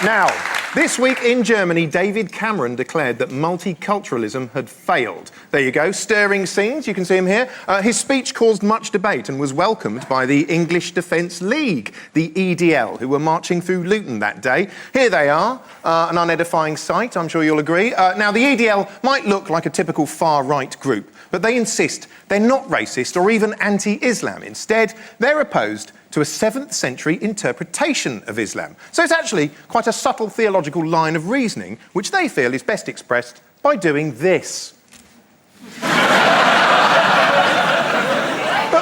Now, this week in Germany, David Cameron declared that multiculturalism had failed. There you go, stirring scenes, you can see him here. His speech caused much debate and was welcomed by the English Defence League, the EDL, who were marching through Luton that day. Here they are, an unedifying sight, I'm sure you'll agree. Now, the EDL might look like a typical far-right group, but they insist they're not racist or even anti-Islam. Instead, they're opposed to a 7th century interpretation of Islam. So it's actually quite a subtle theological line of reasoning, which they feel is best expressed by doing this. But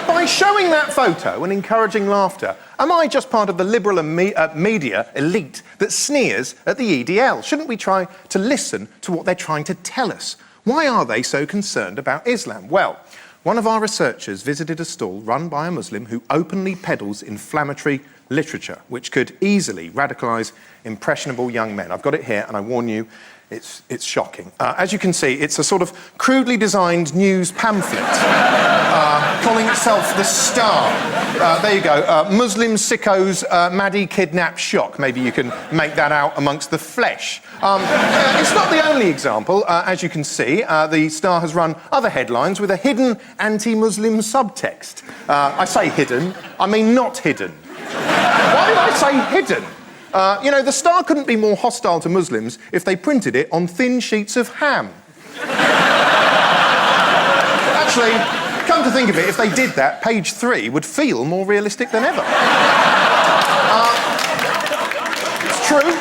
by showing that photo and encouraging laughter, am I just part of the liberal and media elite that sneers at the EDL? Shouldn't we try to listen to what they're trying to tell us? Why are they so concerned about Islam? Well, one of our researchers visited a stall run by a Muslim who openly peddles inflammatory literature, which could easily radicalise impressionable young men. I've got it here, and I warn you, it's shocking. As you can see, it's a sort of crudely designed news pamphlet, calling itself The Star. There you go, Muslim sickos, Maddie kidnap shock. Maybe you can make that out amongst the flesh. It's not the only example. As you can see, The Star has run other headlines with a hidden anti-Muslim subtext. I say hidden, I mean not hidden. Why did I say hidden? You know, The Star couldn't be more hostile to Muslims if they printed it on thin sheets of ham. Actually, come to think of it, if they did that, page 3 would feel more realistic than ever. It's true.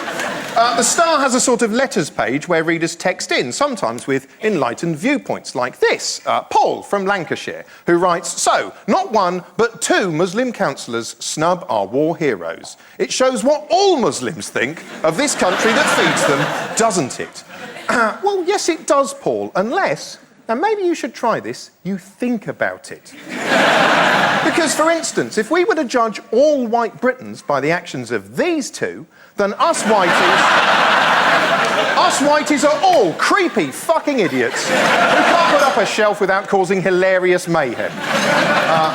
The Star has a sort of letters page where readers text in, sometimes with enlightened viewpoints, like this. Paul from Lancashire, who writes, "So, not one, but 2 Muslim councillors snub our war heroes. It shows what all Muslims think of this country that feeds them, doesn't it?" Well, yes, it does, Paul, unless, now maybe you should try this, you think about it. Because, for instance, if we were to judge all white Britons by the actions of these 2, then us whiteys are all creepy fucking idiots who can't put up a shelf without causing hilarious mayhem.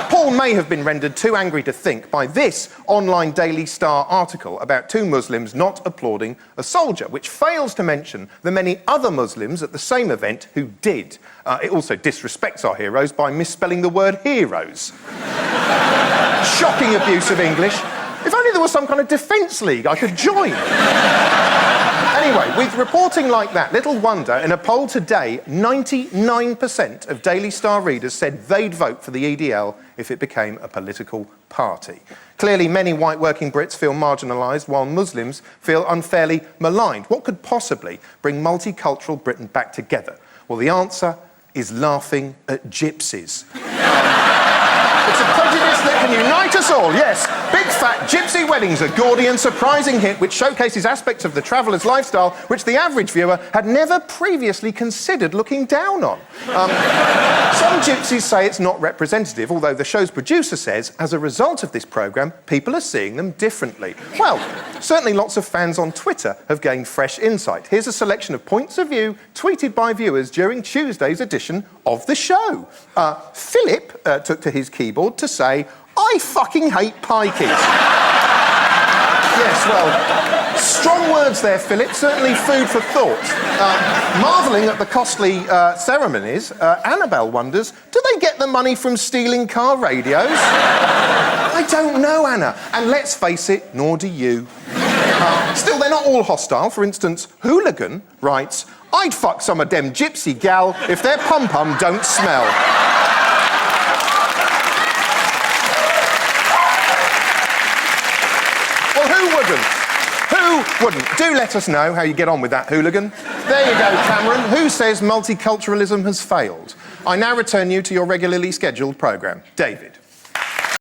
Paul may have been rendered too angry to think by this online Daily Star article about 2 Muslims not applauding a soldier, which fails to mention the many other Muslims at the same event who did. It also disrespects our heroes by misspelling the word heroes. Shocking abuse of English. If only there was some kind of defence league I could join. Anyway, with reporting like that, little wonder, in a poll today, 99% of Daily Star readers said they'd vote for the EDL if it became a political party. Clearly, many white working Brits feel marginalised, while Muslims feel unfairly maligned. What could possibly bring multicultural Britain back together? Well, the answer is laughing at gypsies. It's a prejudice that can unite us all, yes. Big fat gypsy weddings, a gaudy and surprising hit which showcases aspects of the traveller's lifestyle which the average viewer had never previously considered looking down on. Some gypsies say it's not representative, although the show's producer says, as a result of this programme, people are seeing them differently. Well, certainly lots of fans on Twitter have gained fresh insight. Here's a selection of points of view tweeted by viewers during Tuesday's edition of the show. Philip took to his keyboard to say, "I fucking hate pikeys." Yes, well, strong words there, Philip. Certainly food for thought. Marvelling at the costly ceremonies, Annabelle wonders, do they get the money from stealing car radios? I don't know, Anna. And let's face it, nor do you. Still, they're not all hostile. For instance, Hooligan writes, "I'd fuck some of them gypsy gal if their pum-pum don't smell." Well, who wouldn't? Who wouldn't? Do let us know how you get on with that, Hooligan. There you go, Cameron. Who says multiculturalism has failed? I now return you to your regularly scheduled programme. David.